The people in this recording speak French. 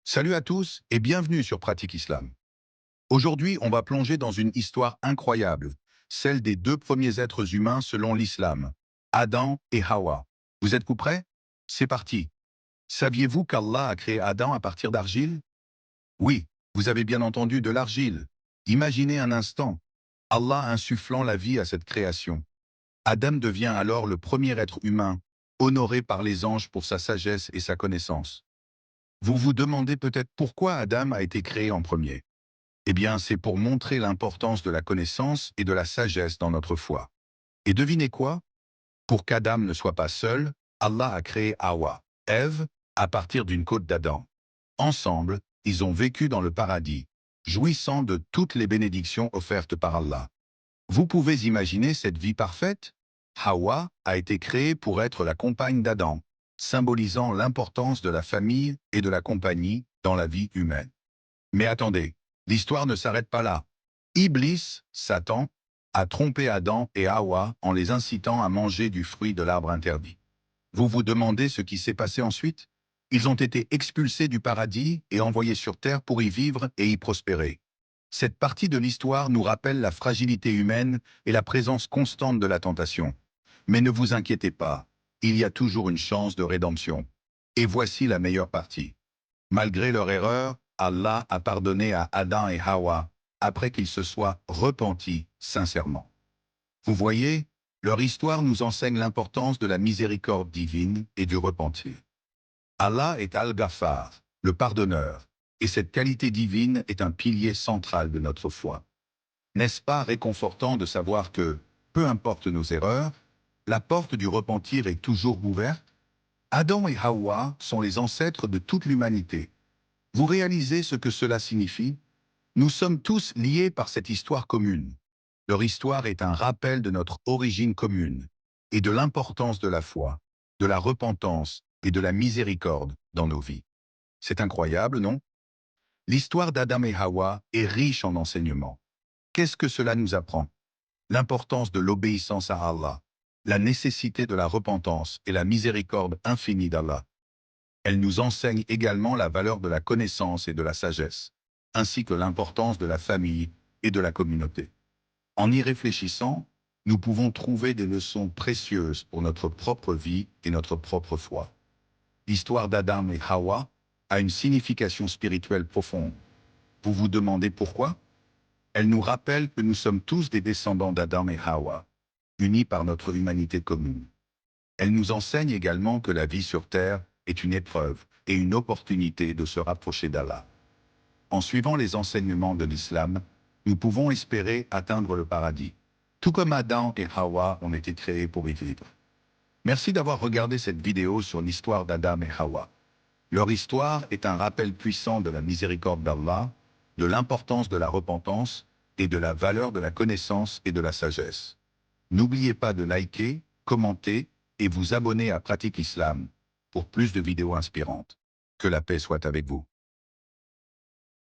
Salut à tous et bienvenue sur Pratique Islam. Aujourd'hui, on va plonger dans une histoire incroyable, celle des deux premiers êtres humains selon l'islam, Adam et Hawa. Vous êtes prêts? C'est parti. Saviez-vous qu'Allah a créé Adam à partir d'argile? Oui, vous avez bien entendu, de l'argile. Imaginez un instant, Allah insufflant la vie à cette création. Adam devient alors le premier être humain, honoré par les anges pour sa sagesse et sa connaissance. Vous vous demandez peut-être pourquoi Adam a été créé en premier. Eh bien, c'est pour montrer l'importance de la connaissance et de la sagesse dans notre foi. Et devinez quoi? Pour qu'Adam ne soit pas seul, Allah a créé Hawa, Ève, à partir d'une côte d'Adam. Ensemble, ils ont vécu dans le paradis, jouissant de toutes les bénédictions offertes par Allah. Vous pouvez imaginer cette vie parfaite? Hawa a été créée pour être la compagne d'Adam, symbolisant l'importance de la famille et de la compagnie dans la vie humaine. Mais attendez, l'histoire ne s'arrête pas là. Iblis, Satan, a trompé Adam et Hawa en les incitant à manger du fruit de l'arbre interdit. Vous vous demandez ce qui s'est passé ensuite? Ils ont été expulsés du paradis et envoyés sur terre pour y vivre et y prospérer. Cette partie de l'histoire nous rappelle la fragilité humaine et la présence constante de la tentation. Mais ne vous inquiétez pas, il y a toujours une chance de rédemption. Et voici la meilleure partie. Malgré leur erreur, Allah a pardonné à Adam et Hawa après qu'ils se soient repentis sincèrement. Vous voyez, leur histoire nous enseigne l'importance de la miséricorde divine et du repentir. Allah est Al-Ghaffar, le pardonneur, et cette qualité divine est un pilier central de notre foi. N'est-ce pas réconfortant de savoir que, peu importe nos erreurs, la porte du repentir est toujours ouverte? Adam et Hawa sont les ancêtres de toute l'humanité. Vous réalisez ce que cela signifie? Nous sommes tous liés par cette histoire commune. Leur histoire est un rappel de notre origine commune et de l'importance de la foi, de la repentance et de la miséricorde dans nos vies. C'est incroyable, non? L'histoire d'Adam et Hawa est riche en enseignements. Qu'est-ce que cela nous apprend? L'importance de l'obéissance à Allah, la nécessité de la repentance et la miséricorde infinie d'Allah. Elle nous enseigne également la valeur de la connaissance et de la sagesse, ainsi que l'importance de la famille et de la communauté. En y réfléchissant, nous pouvons trouver des leçons précieuses pour notre propre vie et notre propre foi. L'histoire d'Adam et Hawa a une signification spirituelle profonde. Vous vous demandez pourquoi? Elle nous rappelle que nous sommes tous des descendants d'Adam et Hawa, unis par notre humanité commune. Elle nous enseigne également que la vie sur Terre est une épreuve et une opportunité de se rapprocher d'Allah. En suivant les enseignements de l'islam, nous pouvons espérer atteindre le paradis, tout comme Adam et Hawa ont été créés pour y vivre. Merci d'avoir regardé cette vidéo sur l'histoire d'Adam et Hawa. Leur histoire est un rappel puissant de la miséricorde d'Allah, de l'importance de la repentance et de la valeur de la connaissance et de la sagesse. N'oubliez pas de liker, commenter et vous abonner à Pratique Islam pour plus de vidéos inspirantes. Que la paix soit avec vous.